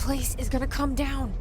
place is gonna come down.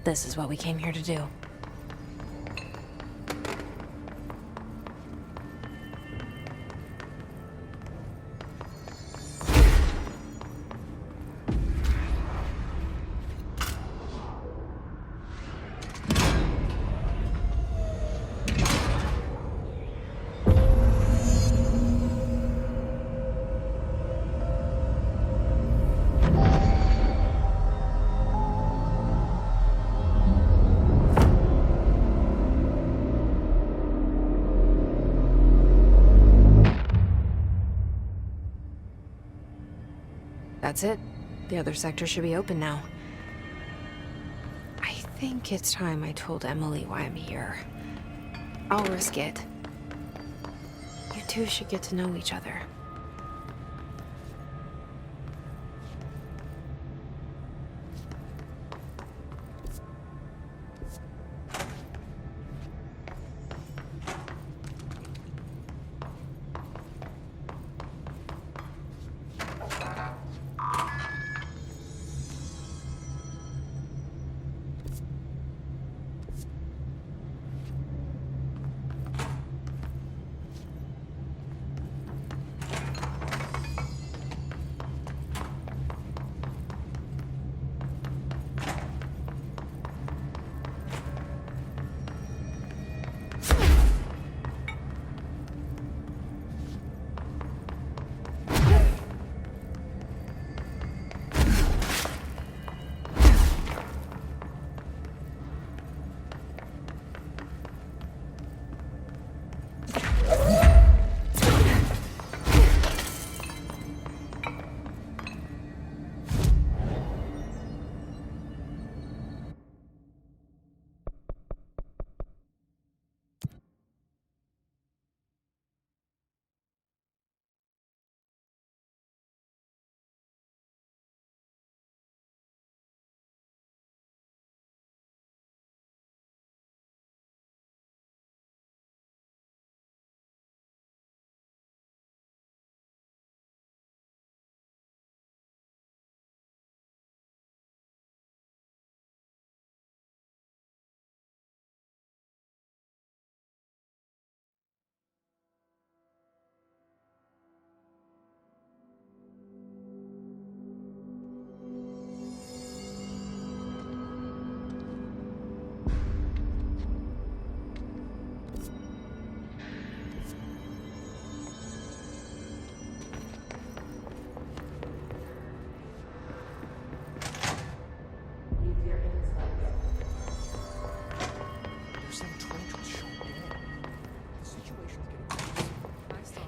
This is what we came here to do. That's it. The other sector should be open now. I think it's time I told Emily why I'm here. I'll risk it. You two should get to know each other.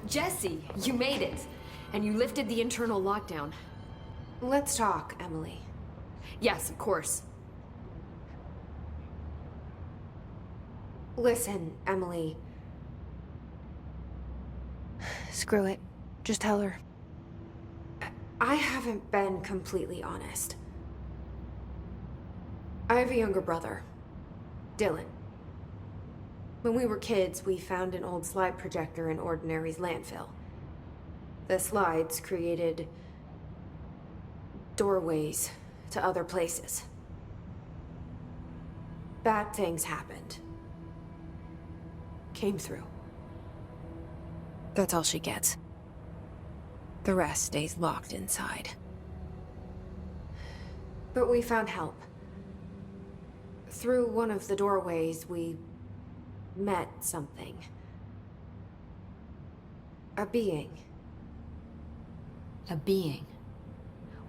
Jesse, you made it. And you lifted the internal lockdown. Let's talk, Emily. Yes, of course. Listen, Emily. Screw it. Just tell her. I haven't been completely honest. I have a younger brother, Dylan. When we were kids, we found an old slide projector in Ordinary's landfill. The slides created doorways to other places. Bad things happened. Came through. That's all she gets. The rest stays locked inside. But we found help. Through one of the doorways, we met something. A being. A being?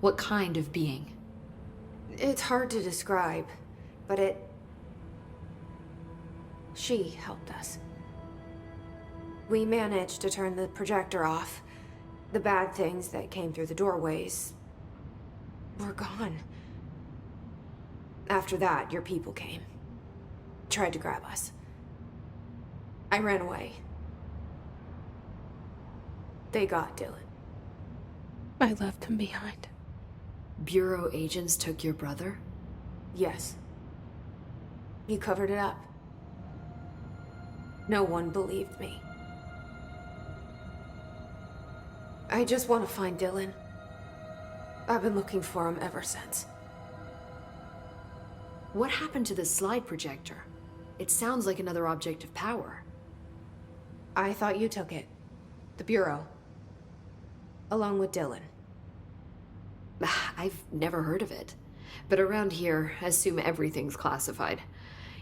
What kind of being? It's hard to describe, but she helped us. We managed to turn the projector off. The bad things that came through the doorways were gone. After that, your people came. Tried to grab us. I ran away. They got Dylan. I left him behind. Bureau agents took your brother? Yes. You covered it up. No one believed me. I just want to find Dylan. I've been looking for him ever since. What happened to the slide projector? It sounds like another object of power. I thought you took it. The Bureau. Along with Dylan. I've never heard of it. But around here, assume everything's classified.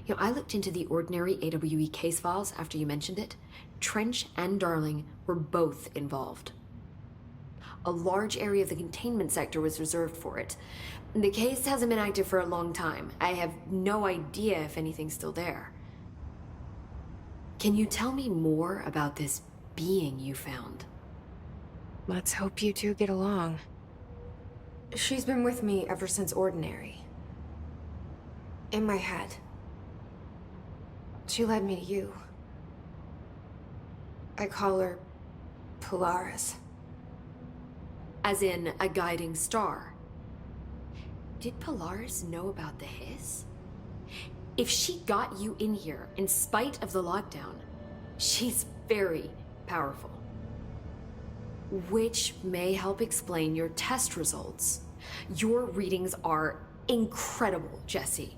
You know, I looked into the ordinary AWE case files after you mentioned it. Trench and Darling were both involved. A large area of the containment sector was reserved for it. The case hasn't been active for a long time. I have no idea if anything's still there. Can you tell me more about this being you found? Let's hope you two get along. She's been with me ever since Ordinary. In my head. She led me to you. I call her Polaris. As in a guiding star. Did Polaris know about the hiss? If she got you in here in spite of the lockdown, she's very powerful. Which may help explain your test results. Your readings are incredible, Jesse.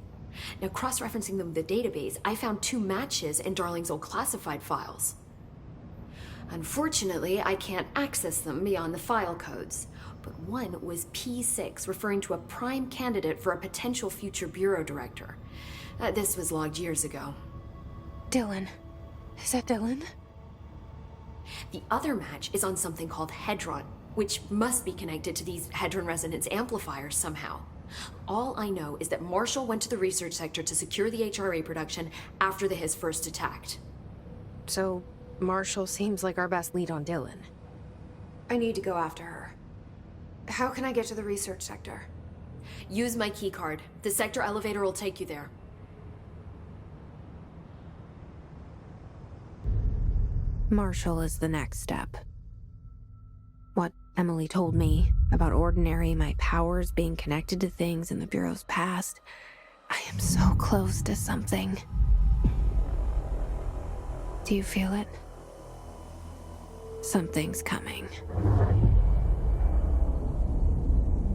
Now, cross-referencing them with the database, I found 2 matches in Darling's old classified files. Unfortunately, I can't access them beyond the file codes, but one was P6, referring to a prime candidate for a potential future bureau director. This was logged years ago. Dylan. Is that Dylan? The other match is on something called Hedron, which must be connected to these Hedron resonance amplifiers somehow. All I know is that Marshall went to the research sector to secure the HRA production after the hiss first attacked. So, Marshall seems like our best lead on Dylan. I need to go after her. How can I get to the research sector? Use my keycard. The sector elevator will take you there. Marshall is the next step. What Emily told me about Ordinary, my powers being connected to things in the Bureau's past. I am so close to something. Do you feel it? Something's coming.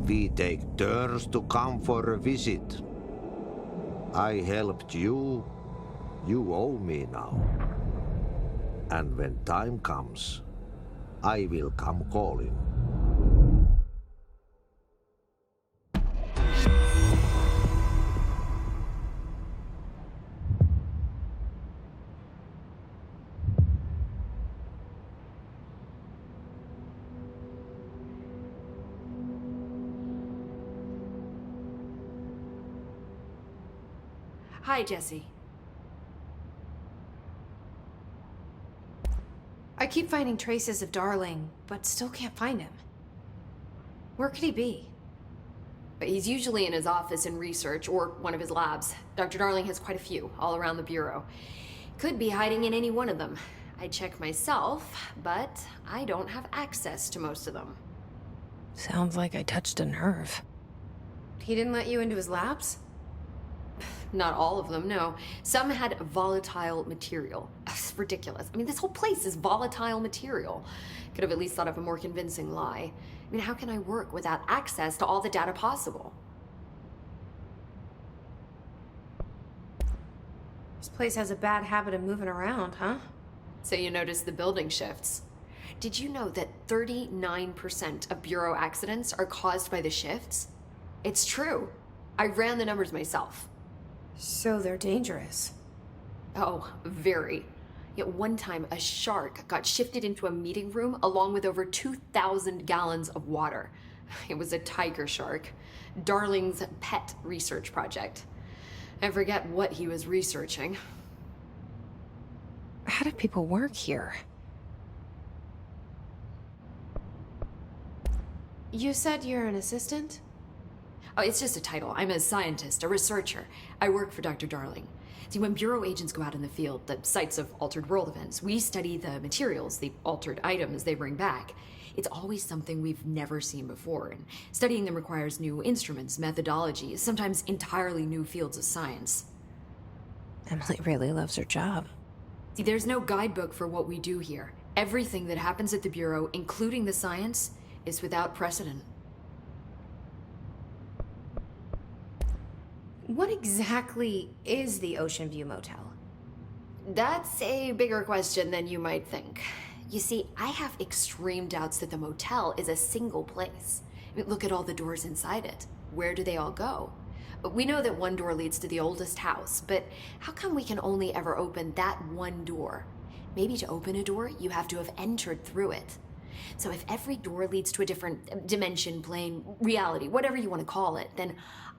We take turns to come for a visit. I helped you. You owe me now. And when time comes, I will come calling. Hi, Jesse. I keep finding traces of Darling, but still can't find him. Where could he be? But he's usually in his office in research or one of his labs. Dr. Darling has quite a few all around the Bureau. Could be hiding in any one of them. I check myself, but I don't have access to most of them. Sounds like I touched a nerve. He didn't let you into his labs? Not all of them, no. Some had volatile material. It's ridiculous. I mean, this whole place is volatile material. Could have at least thought of a more convincing lie. I mean, how can I work without access to all the data possible? This place has a bad habit of moving around, huh? So you notice the building shifts. Did you know that 39% of Bureau accidents are caused by the shifts? It's true. I ran the numbers myself. So they're dangerous. Oh, very. Yet one time, a shark got shifted into a meeting room along with over 2,000 gallons of water. It was a tiger shark. Darling's pet research project. I forget what he was researching. How do people work here? You said you're an assistant? Oh, it's just a title. I'm a scientist, a researcher. I work for Dr. Darling. See, when Bureau agents go out in the field, the sites of altered world events, we study the materials, the altered items they bring back. It's always something we've never seen before, and studying them requires new instruments, methodologies, sometimes entirely new fields of science. Emily really loves her job. See, there's no guidebook for what we do here. Everything that happens at the Bureau, including the science, is without precedent. What exactly is the Ocean View Motel? That's a bigger question than you might think. You see, I have extreme doubts that the motel is a single place. I mean, look at all the doors inside it. Where do they all go? We know that one door leads to the oldest house, but how come we can only ever open that one door? Maybe to open a door, you have to have entered through it. So if every door leads to a different dimension, plane, reality, whatever you want to call it, then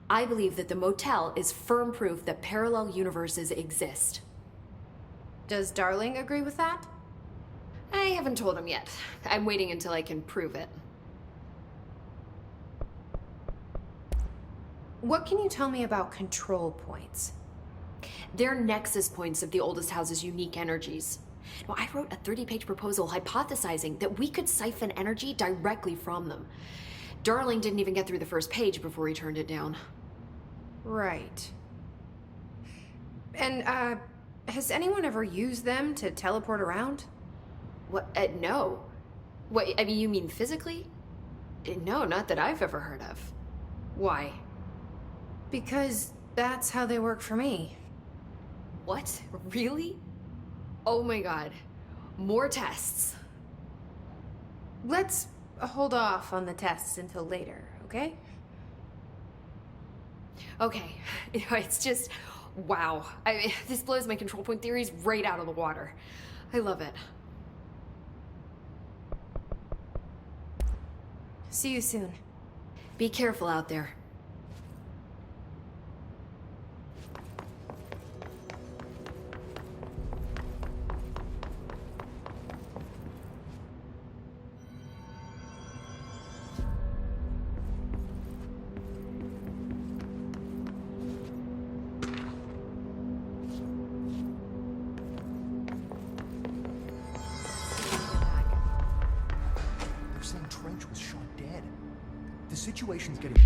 I believe that the motel is firm proof that parallel universes exist. Does Darling agree with that? I haven't told him yet. I'm waiting until I can prove it. What can you tell me about control points? They're nexus points of the oldest house's unique energies. Now, I wrote a 30-page proposal hypothesizing that we could siphon energy directly from them. Darling didn't even get through the first page before he turned it down. Right. And, has anyone ever used them to teleport around? What? No. What, I mean, you mean physically? No, not that I've ever heard of. Why? Because that's how they work for me. What? Really? Oh my god. More tests. Let's hold off on the tests until later, okay? Okay. It's just, wow. This blows my control point theories right out of the water. I love it. See you soon. Be careful out there. They're saying Trench was shot dead. The situation's getting...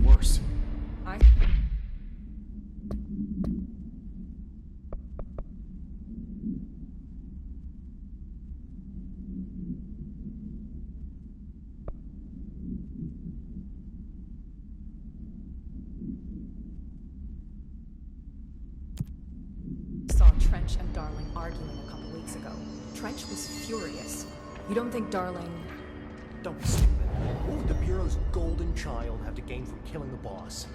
worse. Saw Trench and Darling arguing a couple weeks ago. Trench was furious. You don't think Darling... Don't be stupid. What would the Bureau's golden child have to gain from killing the boss?